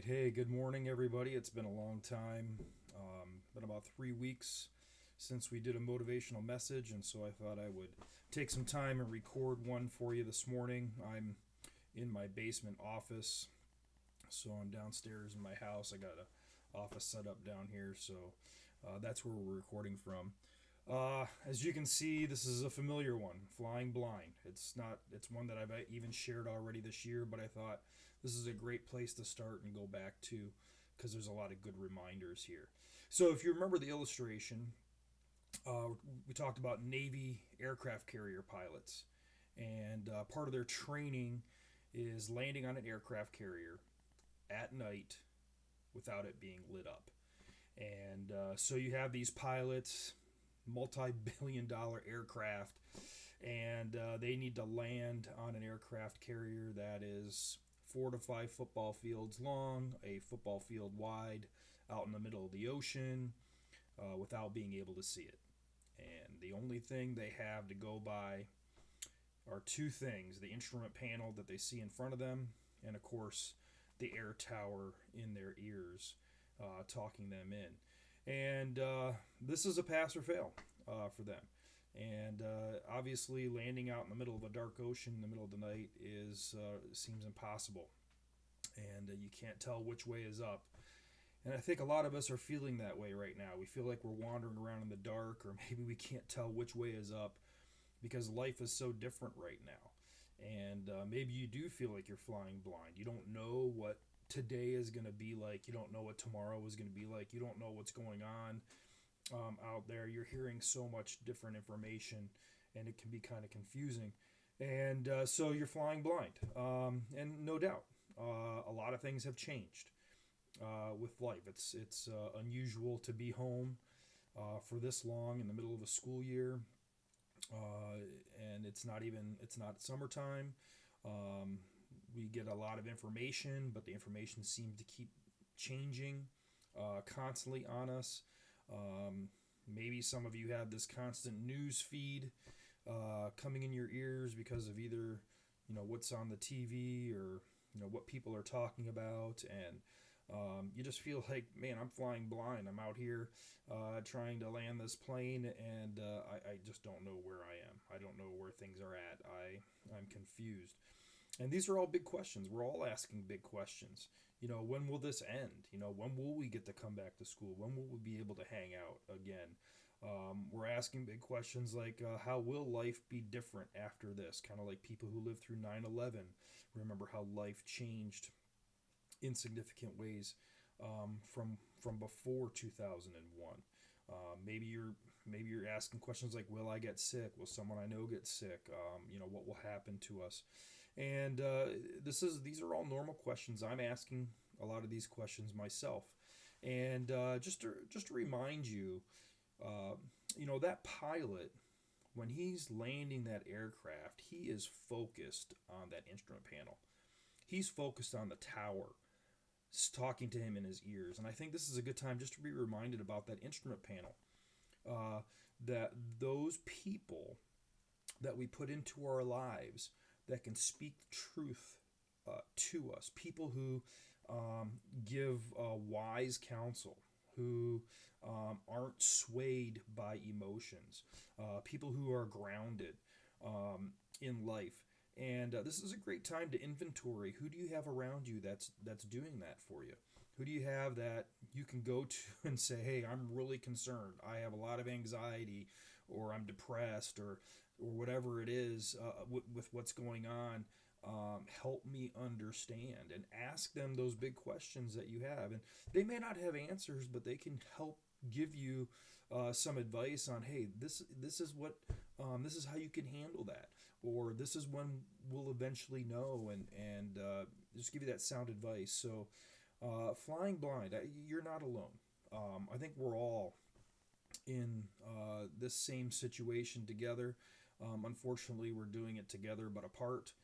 right. Hey, good morning, everybody. It's been a long time. Been about 3 weeks since we did a motivational message, and so I thought I would take some time and record one for you this morning. I'm in my basement office, so I'm downstairs in my house. I got a office set up down here, so that's where we're recording from. As you can see, this is a familiar one, Flying Blind. It's not. It's one that I've even shared already this year, but I thought this is a great place to start and go back to because there's a lot of good reminders here. So if you remember the illustration, we talked about Navy aircraft carrier pilots, and part of their training is landing on an aircraft carrier at night without it being lit up. And so you have these pilots, multi-billion-dollar aircraft, and they need to land on an aircraft carrier that is 4 to 5 football fields long, a football field wide, out in the middle of the ocean, without being able to see it. And the only thing they have to go by are two things: the instrument panel that they see in front of them, and of course, the air tower in their ears, talking them in. And this is a pass or fail for them. And obviously, landing out in the middle of a dark ocean in the middle of the night is seems impossible, and you can't tell which way is up. And I think a lot of us are feeling that way right now. We feel like we're wandering around in the dark, or maybe we can't tell which way is up because life is so different right now. And maybe you do feel like you're flying blind. You don't know what today is going to be like. You don't know what tomorrow is going to be like. You don't know what's going on out there. You're hearing so much different information, and it can be kind of confusing. And so you're flying blind. And no doubt, a lot of things have changed with life. It's unusual to be home for this long in the middle of a school year, and it's not summertime. We get a lot of information, but the information seems to keep changing constantly on us. Maybe some of you have this constant news feed coming in your ears because of either what's on the TV or what people are talking about, and you just feel like, man, I'm flying blind. I'm out here trying to land this plane, and I just don't know where I am. I don't know where things are at. I'm confused. And these are all big questions. We're all asking big questions. When will this end? When will we get to come back to school? When will we be able to hang out again? We're asking big questions like, how will life be different after this? Kind of like people who lived through 9/11. Remember how life changed in significant ways from before 2001. Maybe you're asking questions like, will I get sick? Will someone I know get sick? What will happen to us? And these are all normal questions. I'm asking a lot of these questions myself. And just to remind you, that pilot, when he's landing that aircraft, he is focused on that instrument panel. He's focused on the tower talking to him in his ears. And I think this is a good time just to be reminded about that instrument panel. That those people that we put into our lives that can speak truth to us, people who give wise counsel, who aren't swayed by emotions, people who are grounded in life. And this is a great time to inventory. Who do you have around you that's doing that for you? Who do you have that you can go to and say, "Hey, I'm really concerned. I have a lot of anxiety, or I'm depressed, or whatever it is with what's going on. Help me understand," and ask them those big questions that you have. And they may not have answers, but they can help give you some advice on, hey, this is what this is how you can handle that, or this is when we'll eventually know, and just give you that sound advice. So flying blind, you're not alone. I think we're all in this same situation together. Unfortunately, we're doing it together but apart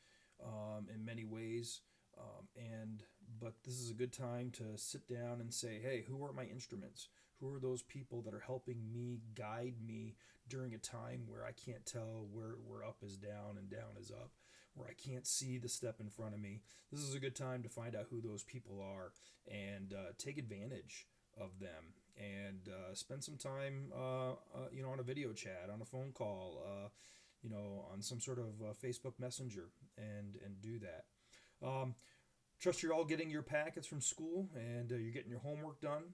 in many ways. But this is a good time to sit down and say, hey, who are my instruments? Who are those people that are helping me, guide me during a time where I can't tell where up is down and down is up, where I can't see the step in front of me. This is a good time to find out who those people are and take advantage of them and spend some time, on a video chat, on a phone call, on some sort of Facebook Messenger, and do that. Trust you're all getting your packets from school and you're getting your homework done.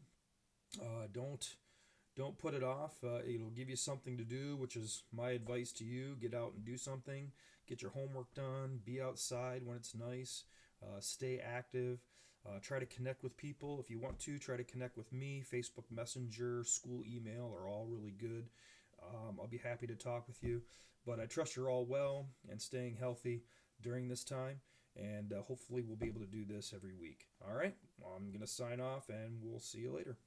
Don't put it off. It'll give you something to do, which is my advice to you. Get out and do something. Get your homework done. Be outside when it's nice. Stay active. Try to connect with people. If you want to, try to connect with me. Facebook Messenger, school email are all really good. I'll be happy to talk with you. But I trust you're all well and staying healthy during this time. And hopefully we'll be able to do this every week. All right, I'm going to sign off, and we'll see you later.